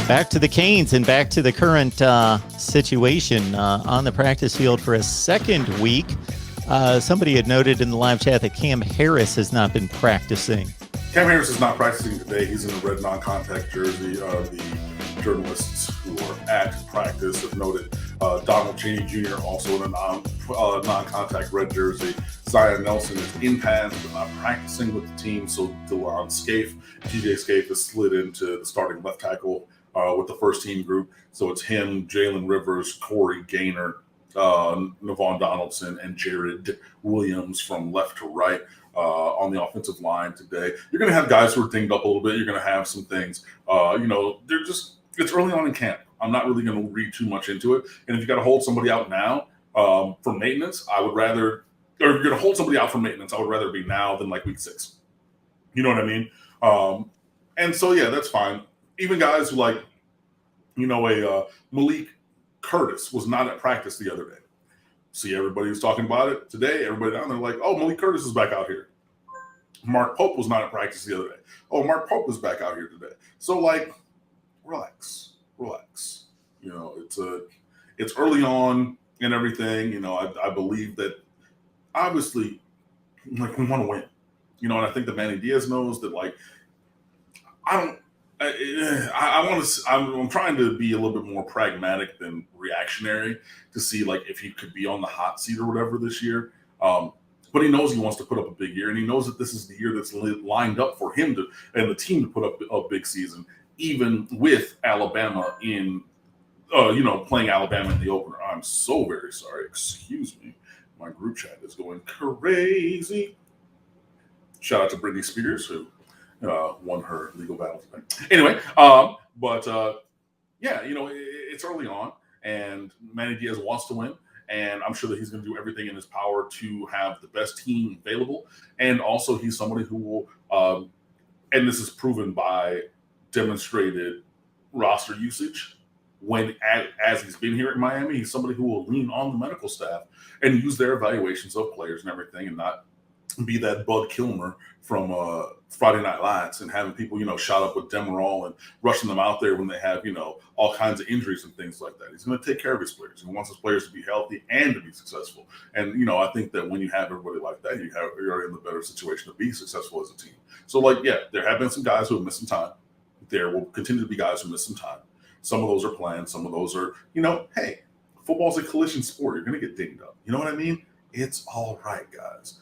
Back to the Canes and back to the current situation on the practice field for a second week. Somebody had noted in the live chat that Cam Harris has not been practicing. Cam Harris is not practicing today. He's in a red non-contact jersey. The journalists who are at practice have noted Donald Cheney Jr. also in a non-contact red jersey. Zion Nelson is in pads but not practicing with the team. So DeLon Scaife, TJ Scaife has slid into the starting left tackle with the first team group. So it's him, Jalen Rivers, Corey Gaynor, Navon Donaldson, and Jared Williams from left to right on the offensive line today. You're going to have guys who are dinged up a little bit. You're going to have some things, it's early on in camp. I'm not really going to read too much into it. And if you got to hold somebody out now for maintenance, if you're going to hold somebody out for maintenance, I would rather be now than like week 6. You know what I mean? And so, yeah, that's fine. Even guys who Malik Curtis was not at practice the other day. See, everybody was talking about it today. Everybody down there like, oh, Malik Curtis is back out here. Mark Pope was not at practice the other day. Oh, Mark Pope is back out here today. So, relax. It's early on and everything. I believe that obviously, we want to win. And I think that Manny Diaz knows that. I'm trying to be a little bit more pragmatic than reactionary to see if he could be on the hot seat or whatever this year. But he knows he wants to put up a big year, and he knows that this is the year that's lined up for him and the team to put up a big season, even with Alabama in, playing Alabama in the opener. I'm so very sorry. Excuse me. My group chat is going crazy. Shout out to Britney Spears, who won her legal battle today. Anyway, it's early on, and Manny Diaz wants to win, and I'm sure that he's going to do everything in his power to have the best team available. And also, he's somebody who will, and this is proven by demonstrated roster usage, as he's been here at Miami, he's somebody who will lean on the medical staff and use their evaluations of players and everything, and not be that Bud Kilmer from Friday Night Lights and having people, shot up with Demerol and rushing them out there when they have, all kinds of injuries and things like that. He's going to take care of his players. He wants his players to be healthy and to be successful. And, I think that when you have everybody like that, you're in the better situation to be successful as a team. So, there have been some guys who have missed some time. There will continue to be guys who miss some time. Some of those are planned. Some of those are, hey, football's a collision sport. You're going to get dinged up. You know what I mean? It's all right, guys.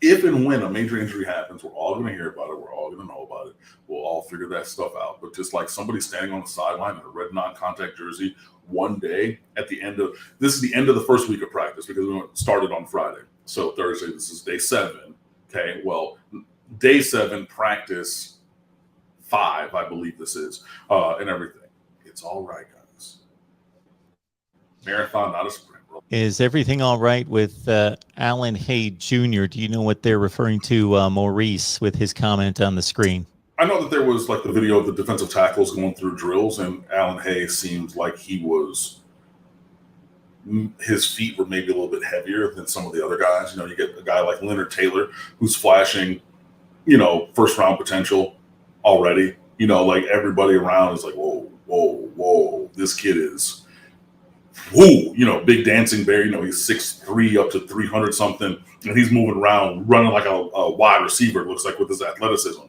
If and when a major injury happens, we're all going to hear about it. We're all going to know about it. We'll all figure that stuff out. But just like somebody standing on the sideline in a red non-contact jersey one day this is the end of the first week of practice because we started on Friday. So Thursday, this is day 7. Okay, well, day 7, practice 5, I believe this is, and everything. It's all right, guys. Marathon, not a sprint. Is everything all right with Alan Hay Jr.? Do you know what they're referring to, Maurice, with his comment on the screen? I know that there was the video of the defensive tackles going through drills, and Alan Hay seems like his feet were maybe a little bit heavier than some of the other guys. You get a guy like Leonard Taylor who's flashing, first round potential already. Everybody around is like, whoa, this kid is. Woo, big dancing bear, he's 6'3", up to 300 something, and he's moving around, running like a wide receiver, it looks like, with his athleticism.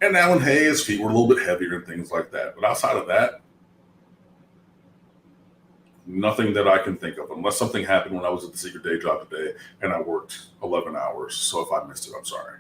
And Alan Hay, his feet were a little bit heavier and things like that. But outside of that, nothing that I can think of, unless something happened when I was at the secret day job today and I worked 11 hours. So if I missed it, I'm sorry.